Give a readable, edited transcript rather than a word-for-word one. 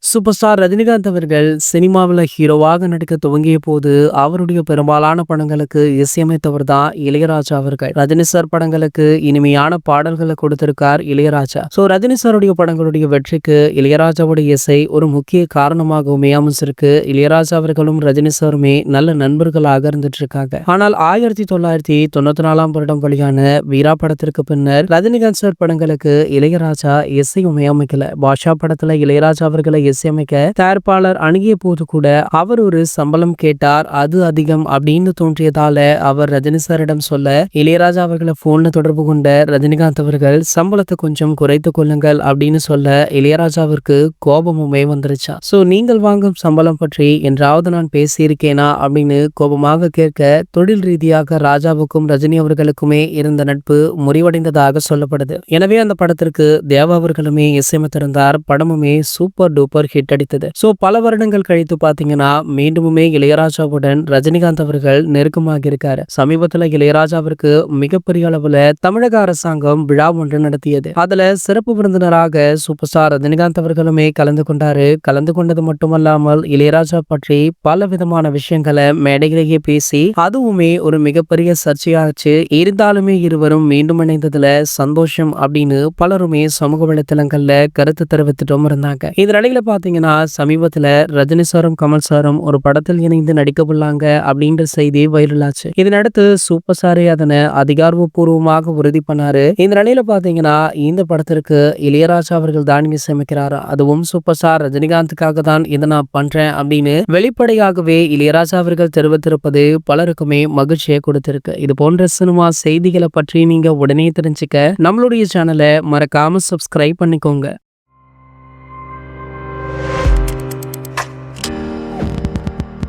Super star Rajinikanth அவர்கள் சினிமாவில் ஹீரோவாக நடிக்க துவங்கிய போது அவருடைய பெரும்பாலான படங்களுக்கு இசையமைத்தவர் தான் இளையராஜா அவர்கள். ரஜினி சார் படங்களுக்கு இனிமையான பாடல்களை கொடுத்திருக்கார் இளையராஜா. ரஜினி சாருடைய படங்களுடைய வெற்றிக்கு இளையராஜாவுடைய இசை ஒரு முக்கிய காரணமாகவுமே அமைச்சிருக்கு. இளையராஜா அவர்களும் ரஜினி சாருமே நல்ல நண்பர்களாக இருந்துட்டு இருக்காங்க. ஆனால் 1994 வெளியான வீரா படத்திற்கு பின்னர் ரஜினிகாந்த் சார் படங்களுக்கு இளையராஜா இசையுமே அமைக்கல. பாஷா படத்துல இளையராஜா அவர்களை இசையமைக்க தயாரிப்பாளர் அணுகிய போது கூட அவர் ஒரு சம்பளம் கேட்டார். அது அதிகம் அப்படின்னு தோன்றியதால அவர் ரஜினி சாரிடம் சொல்ல இளையராஜா அவர்களை போன்ல தொடர்பு கொண்ட ரஜினிகாந்த் அவர்கள் சம்பளத்தை கொஞ்சம் குறைத்துக் கொள்ளுங்கள் அப்படின்னு சொல்ல இளையராஜாவிற்கு கோபமுமே வந்துருச்சா. நீங்கள் வாங்கும் சம்பளம் பற்றி என்றாவது நான் பேசியிருக்கேனா அப்படின்னு கோபமாக கேட்க தொழில் ரீதியாக ராஜாவுக்கும் ரஜினி அவர்களுக்குமே இருந்த நட்பு முறிவடைந்ததாக சொல்லப்படுது. எனவே அந்த படத்திற்கு தேவா அவர்களுமே இசையமைத்திருந்தார். படமுமே சூப்பர் டூப்பர் ஹிட் அடித்தது. பல வருடங்கள் கழித்து பாத்தீங்கன்னா மீண்டுமே இளையராஜாவுடன் ரஜினிகாந்த் அவர்கள் நெருக்கமாக இருக்காரு. சமீபத்துல இளையராஜாவிற்கு மிகப்பெரிய அளவுல தமிழக அரசாங்கம் விழா ஒன்று நடத்தியது. அதுல சிறப்பு விருந்தினராக சூப்பர் ஸ்டார் ரஜினிகாந்த் அவர்களுமே கலந்து கொண்டாரு. கலந்து கொண்டது மட்டுமல்லாமல் இளையராஜா பற்றி பல விதமான விஷயங்களை மேடையிலேயே பேசி அதுவுமே ஒரு மிகப்பெரிய சர்ச்சையாச்சு. இருந்தாலுமே இருவரும் மீண்டும் இணைந்ததுல சந்தோஷம் அப்படின்னு பலருமே சமூக வலைத்தளங்கள்ல கருத்து தெரிவித்துட்டும் இருந்தாங்க. இதனிடையில பாத்தீங்கன்னா சமீபத்துல ரஜினி சாரும் கமல் சாரும் ஒரு படத்தில் இணைந்து நடிக்க உள்ளாங்க அப்படின்ற செய்தி வைரல் ஆச்சு. இதனடுத்து சூப்பர் ஸ்டாரே அதனை அதிகாரப்பூர்வமாக உறுதி பண்ணாரு. இந்த நிலையில பாத்தீங்கன்னா இந்த படத்திற்கு இளையராஜா அவர்கள் தான் இசையமைக்கிறாரு. அதுவும் சூப்பர் ஸ்டார் ரஜினிகாந்துக்காக தான் இதை நான் பண்றேன் அப்படின்னு வெளிப்படையாகவே இளையராஜா அவர்கள் தெரிவித்திருப்பது பலருக்குமே மகிழ்ச்சியை கொடுத்திருக்கு. இது போன்ற சினிமா செய்திகளை பற்றி நீங்க உடனே தெரிஞ்சுக்க நம்மளுடைய சேனலை மறக்காம சப்ஸ்கிரைப் பண்ணிக்கோங்க.